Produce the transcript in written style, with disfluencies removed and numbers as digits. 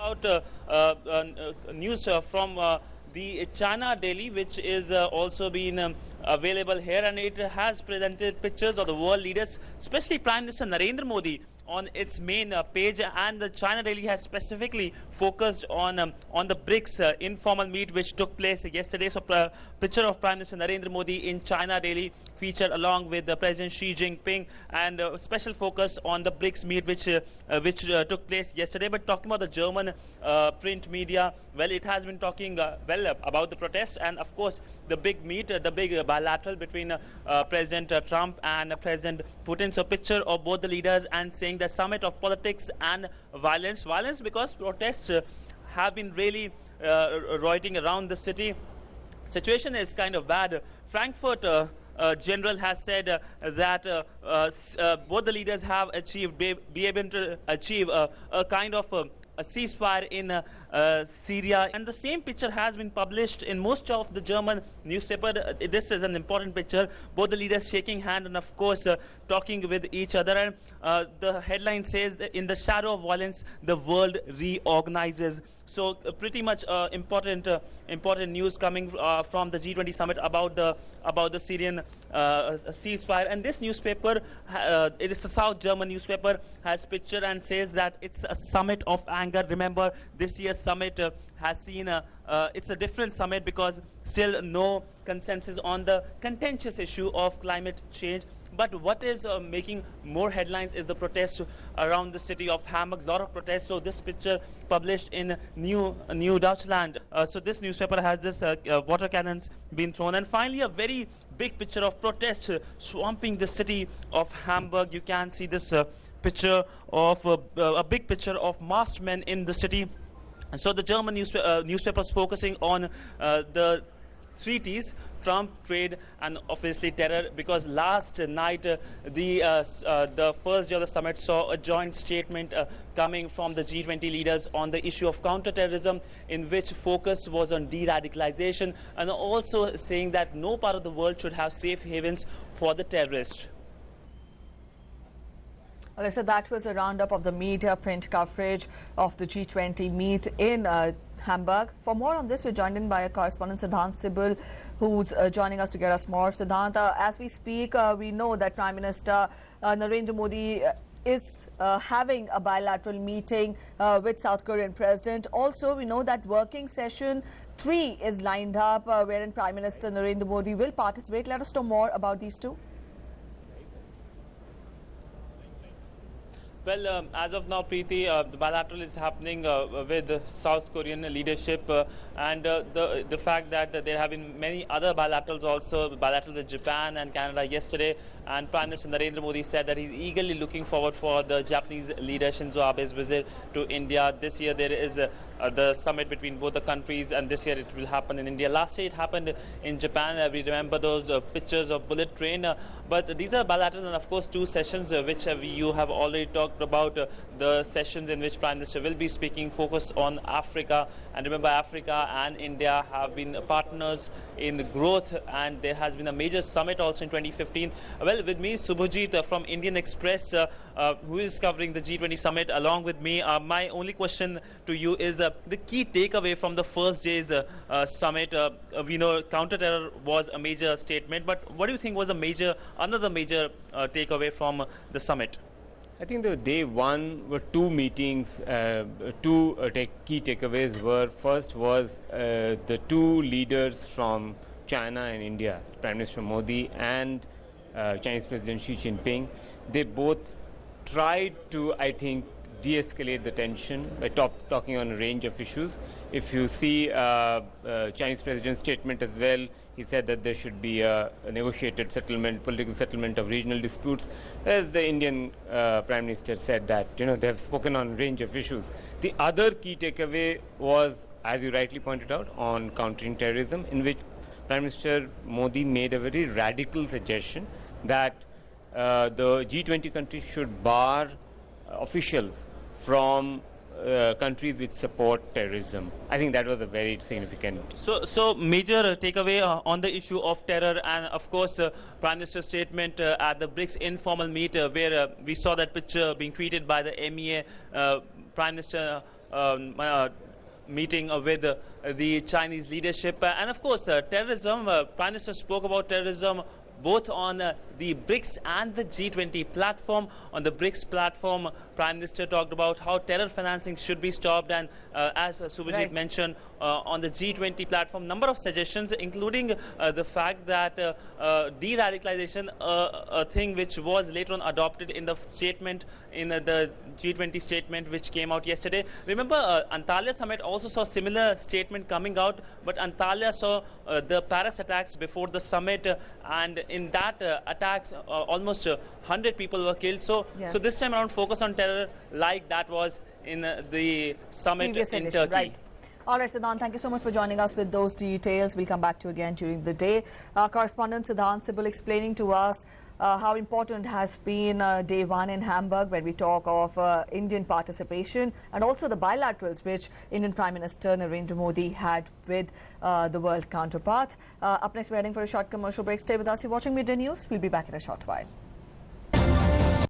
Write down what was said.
About news from the China Daily, which is also been available here, and it has presented pictures of the world leaders, especially Prime Minister Narendra Modi, on its main page, and the China Daily has specifically focused on the BRICS informal meet which took place yesterday. So, picture of Prime Minister Narendra Modi in China Daily featured along with President Xi Jinping, and special focus on the BRICS meet which took place yesterday. But talking about the German print media, well, it has been talking well about the protests, and of course the big meet, the big bilateral between President Trump and President Putin. So, picture of both the leaders and saying the summit of politics and violence. Violence because protests have been really rioting around the city. Situation is kind of bad. Frankfurt General has said that both the leaders have achieved, be able to achieve a kind of a ceasefire in Syria, and the same picture has been published in most of the German newspaper. This is an important picture, both the leaders shaking hand and of course talking with each other, and the headline says that in the shadow of violence the world reorganizes. So pretty much important news coming from the G20 summit about the Syrian ceasefire. And this newspaper, it is a South German newspaper, has picture and says that it's a summit of anger. Remember, this year's summit has seen it's a different summit because still no consensus on the contentious issue of climate change. But what is making more headlines is the protests around the city of Hamburg. A lot of protests. So this picture published in New Deutschland. So this newspaper has this water cannons being thrown. And finally, a very big picture of protest swamping the city of Hamburg. You can see this picture of a big picture of masked men in the city. And so the German newspapers focusing on the three T's: Trump, trade, and obviously terror. Because last night the first day of the summit saw a joint statement coming from the G20 leaders on the issue of counterterrorism, in which focus was on de-radicalization, and also saying that no part of the world should have safe havens for the terrorists. Well, so that was a roundup of the media print coverage of the G20 meet in Hamburg. For more on this, we're joined in by our correspondent Siddhant Sibul, who's joining us to get us more. Siddhant, as we speak, we know that Prime Minister Narendra Modi is having a bilateral meeting with South Korean President. Also, we know that working session 3 is lined up, wherein Prime Minister Narendra Modi will participate. Let us know more about these two. Well, as of now, Preeti, the bilateral is happening with South Korean leadership, and the fact that there have been many other bilaterals also, bilateral with Japan and Canada yesterday, and Prime Minister Narendra Modi said that he's eagerly looking forward for the Japanese leader Shinzo Abe's visit to India. This year there is the summit between both the countries, and this year it will happen in India. Last year it happened in Japan. We remember those pictures of bullet train, but these are bilateral, and of course 2 sessions which you have already talked about, the sessions in which Prime Minister will be speaking, focus on Africa. And remember, Africa and India have been partners in growth, and there has been a major summit also in 2015. Well, with me Subhajit from Indian Express, who is covering the G20 summit along with me. My only question to you is the key takeaway from the first day's summit. We know counter-terror was a major statement, but what do you think was another major takeaway from the summit? I think the day one were 2 meetings. Two key takeaways were: first was the 2 leaders from China and India, Prime Minister Modi and Chinese President Xi Jinping. They both tried to, I think, de-escalate the tension by talking on a range of issues. If you see Chinese President's statement as well, he said that there should be a negotiated settlement, political settlement of regional disputes. As the Indian Prime Minister said that, they have spoken on a range of issues. The other key takeaway was, as you rightly pointed out, on countering terrorism, in which Prime Minister Modi made a very radical suggestion that the G20 countries should bar officials from countries which support terrorism. I think that was a very significant. So major takeaway on the issue of terror, and of course Prime Minister's statement at the BRICS informal meet, where we saw that picture being tweeted by the MEA. Prime Minister meeting with the Chinese leadership. And of course, terrorism, Prime Minister spoke about terrorism both on the BRICS and the G20 platform. On the BRICS platform, Prime Minister talked about how terror financing should be stopped, and as Subhajit mentioned, on the G20 platform, number of suggestions, including the fact that de-radicalization, a thing which was later on adopted in the statement, in the G20 statement which came out yesterday. Remember, Antalya Summit also saw similar statement coming out, but Antalya saw the Paris attacks before the summit, and in that attacks, almost 100 people were killed. So, so this time around, focus on terror like that was in the summit in Turkey. Right. All right, Siddhant, thank you so much for joining us with those details. We'll come back to you again during the day. Our correspondent Siddhant Sibul explaining to us how important has been day one in Hamburg, where we talk of Indian participation and also the bilaterals which Indian Prime Minister Narendra Modi had with the world counterparts. Up next, we're heading for a short commercial break. Stay with us. You're watching Midday News. We'll be back in a short while.